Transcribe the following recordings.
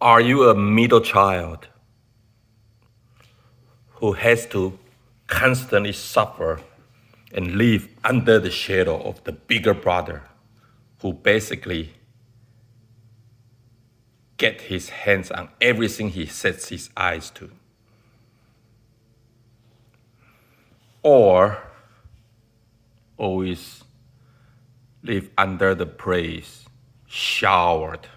Are you a middle child who has to constantly suffer and live under the shadow of the bigger brother who basically get his hands on everything he sets his eyes to? Or always live under the praise showered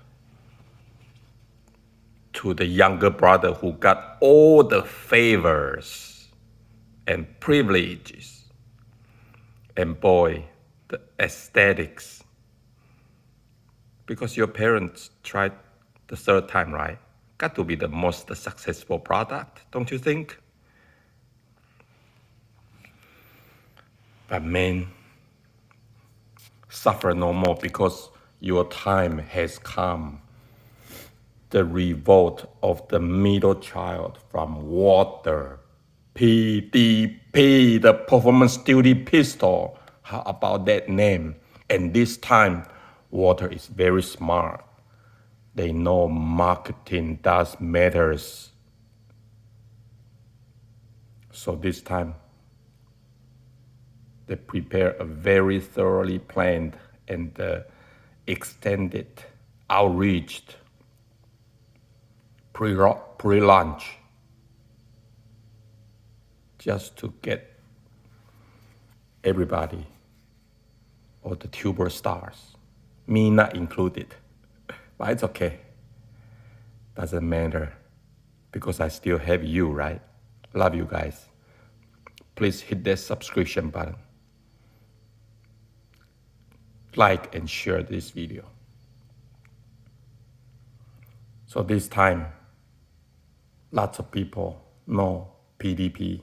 to the younger brother who got all the favors and privileges, and boy, the aesthetics. Because your parents tried the third time, right? Got to be the most successful product, don't you think? But man, suffer no more because your time has come. The revolt of the middle child from Walther PDP, the performance duty pistol. How about that name? And this time, Walther is very smart. They know marketing does matters. So this time, they prepare a very thoroughly planned and extended outreach pre-launch just to get everybody, all the tuber stars, me not included, but it's okay. Doesn't matter because I still have you, right? Love you guys. Please hit that subscription button. Like and share this video. So this time, lots of people know PDP,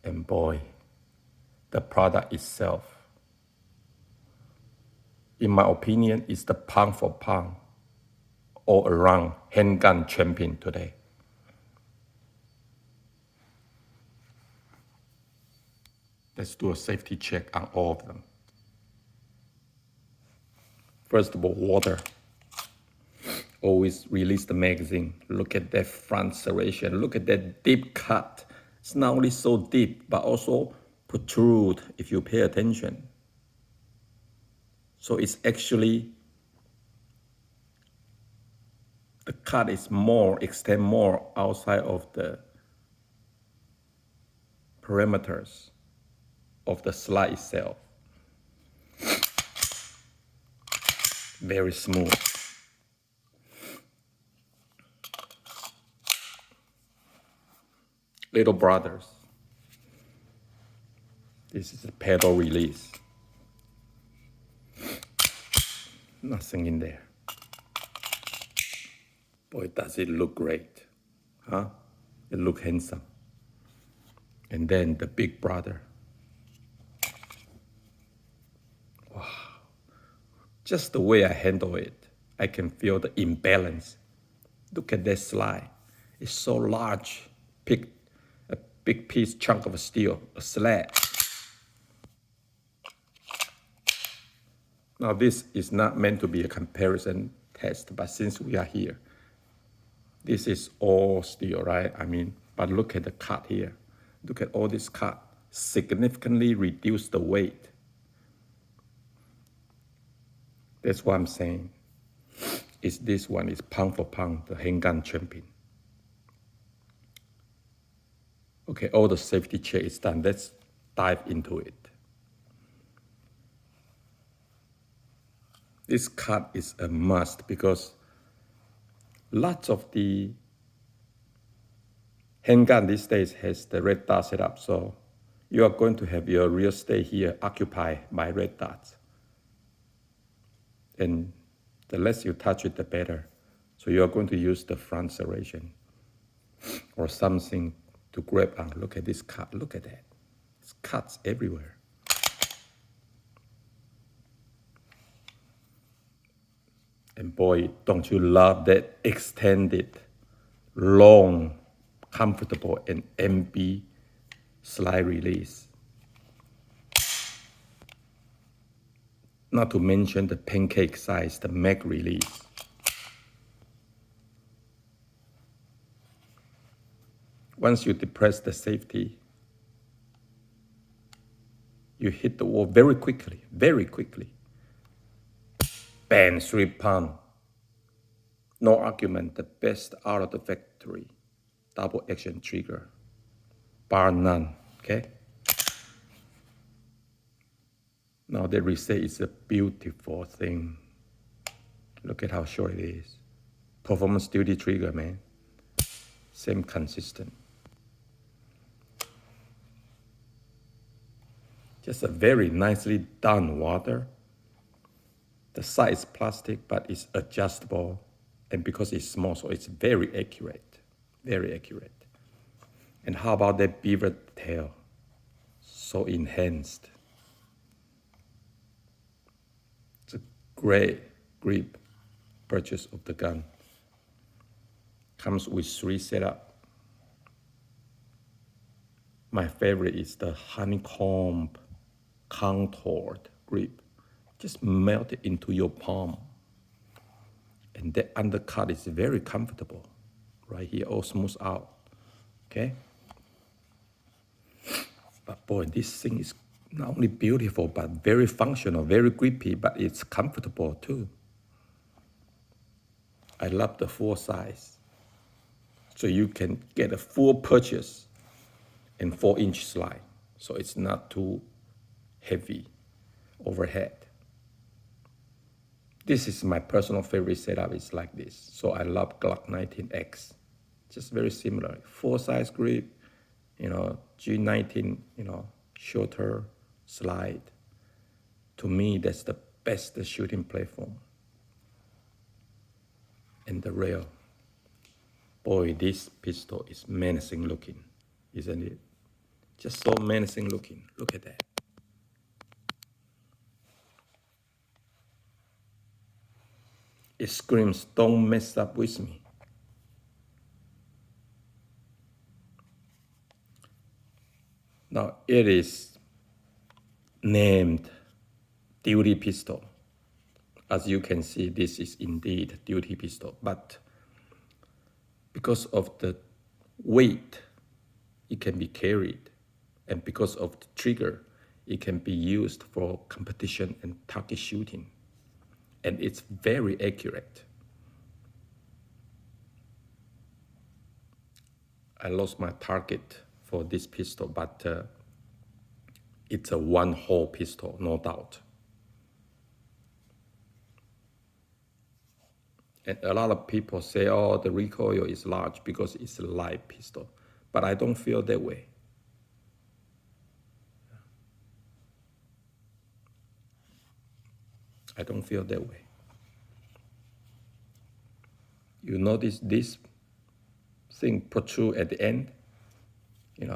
and boy, the product itself, in my opinion, is the pound for pound, all around handgun champion today. Let's do a safety check on all of them. First of all, Walther. Always release the magazine. Look at that front serration. Look at that deep cut. It's not only so deep, but also protrude if you pay attention. So it's actually, the cut is extend more outside of the parameters of the slide itself. Very smooth. Little brothers. This is a pedal release. Nothing in there. Boy, does it look great. Huh? It look handsome. And then the big brother. Wow. Just the way I handle it, I can feel the imbalance. Look at that slide. It's so large. Pick a big piece, chunk of steel, a slab. Now this is not meant to be a comparison test, but since we are here, this is all steel, right? I mean, but look at the cut here. Look at all this cut. Significantly reduce the weight. That's what I'm saying. This one is pound for pound, the handgun champion. Okay, all the safety check is done. Let's dive into it. This cut is a must because lots of the handgun these days has the red dot setup. So you are going to have your real estate here occupied by red dots. And the less you touch it, the better. So you are going to use the front serration or something to grab on. Look at this cut. Look at that. It's cuts everywhere. And boy, don't you love that extended, long, comfortable, and MB slide release. Not to mention the pancake size, the mag release. Once you depress the safety, you hit the wall very quickly, very quickly. Bang, 3 pound. No argument, the best out of the factory. Double action trigger, bar none, okay? Now the reset is a beautiful thing. Look at how short it is. Performance duty trigger, man. Same consistent. Just a very nicely done Walther. The side is plastic, but it's adjustable. And because it's small, so it's very accurate. Very accurate. And how about that beaver tail? So enhanced. It's a great grip purchase of the gun. Comes with 3 setup. My favorite is the honeycomb contoured grip. Just melt it into your palm. And the undercut is very comfortable. Right here, all smooth out. Okay? But boy, this thing is not only beautiful, but very functional, very grippy, but it's comfortable too. I love the full size. So you can get a full purchase and 4-inch slide. So it's not too heavy overhead. This is my personal favorite setup, it's like this. So I love Glock 19X. Just very similar, full size grip, G19, shorter slide. To me, that's the best shooting platform. And the rail. Boy, this pistol is menacing looking, isn't it? Just so menacing looking. Look at that. It screams, don't mess up with me. Now, it is named duty pistol. As you can see, this is indeed duty pistol. But because of the weight, it can be carried. And because of the trigger, it can be used for competition and target shooting. And it's very accurate. I lost my target for this pistol, but it's a one-hole pistol, no doubt. And a lot of people say, oh, the recoil is large because it's a light pistol. But I don't feel that way. I don't feel that way. You notice this thing protrude at the end, it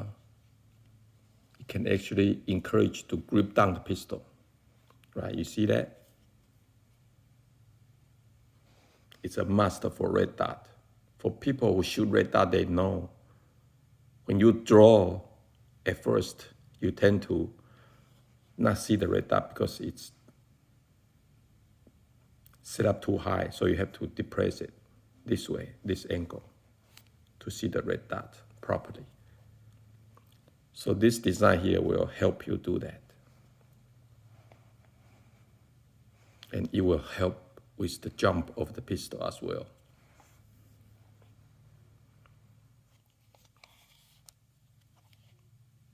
can actually encourage to grip down the pistol, right? You see that? It's a must for red dot. For people who shoot red dot, they know when you draw at first, you tend to not see the red dot because it's set up too high. So you have to depress it this way, this angle, to see the red dot properly. So this design here will help you do that. And it will help with the jump of the pistol as well.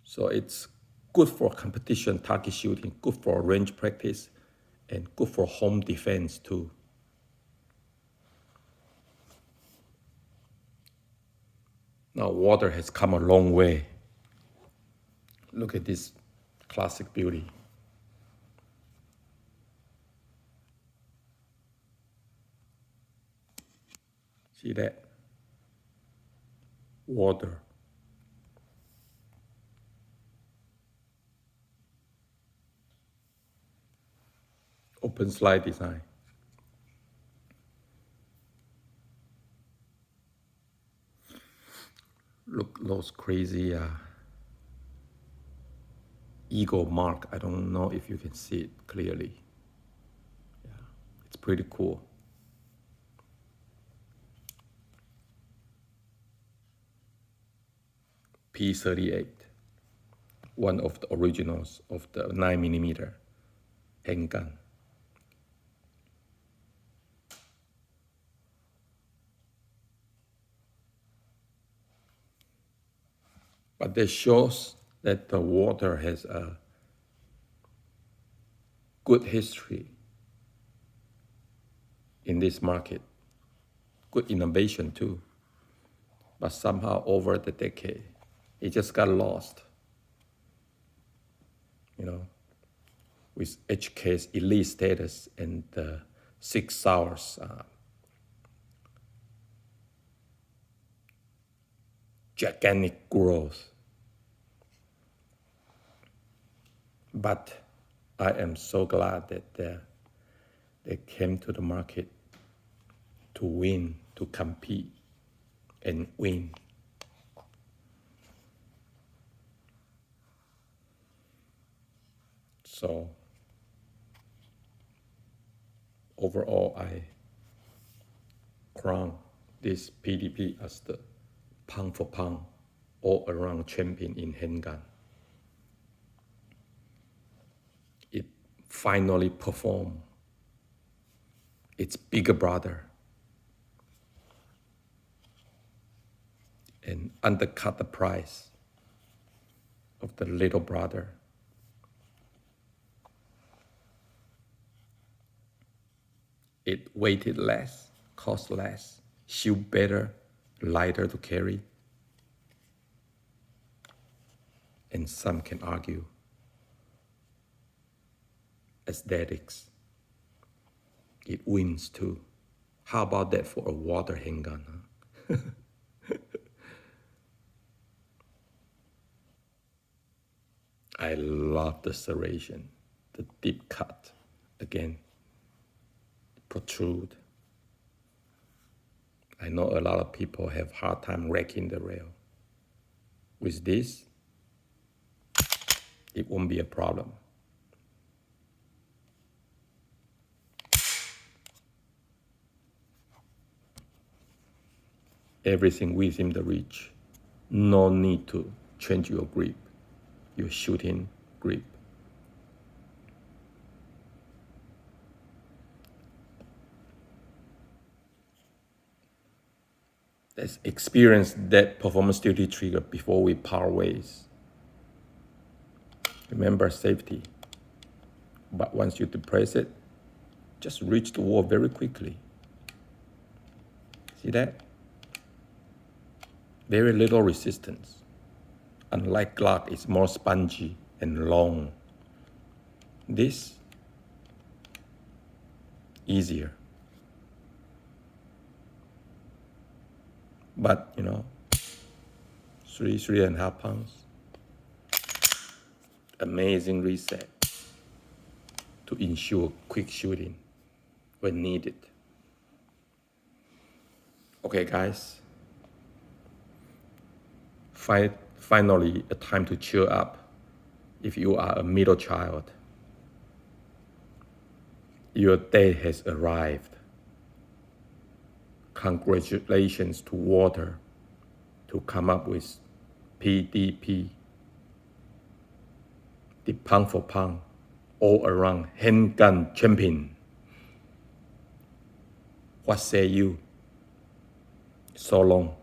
So it's good for competition, target shooting, good for range practice, and good for home defense too. Now Walther has come a long way. Look at this classic beauty. See that? Walther. Open slide design. Look, those crazy eagle mark. I don't know if you can see it clearly. Yeah, it's pretty cool. P38, one of the originals of the 9mm handgun. But this shows that the Walther has a good history in this market, good innovation too. But somehow over the decade, it just got lost. With HK's elite status and the 6 hours gigantic growth. But I am so glad that they came to the market to win, to compete and win. So overall, I crown this PDP as the pound for pound, all-around champion in handgun. It finally performed its bigger brother and undercut the price of the little brother. It weighted less, cost less, shoot better, lighter to carry. And some can argue aesthetics. It wins too. How about that for a Walther handgun? Huh? I love the serration, the deep cut. Again, protrude. I know a lot of people have hard time wrecking the rail. With this, it won't be a problem. Everything within the reach. No need to change your grip, your shooting grip. Let's experience that performance duty trigger before we part ways. Remember safety. But once you depress it, just reach the wall very quickly. See that? Very little resistance. Unlike Glock, it's more spongy and long. This, easier. But, 3.5 pounds. Amazing reset to ensure quick shooting when needed. Okay, guys. Finally, a time to cheer up if you are a middle child. Your day has arrived. Congratulations to Walther to come up with PDP, the pound for pound, all-around handgun champion. What say you? So long.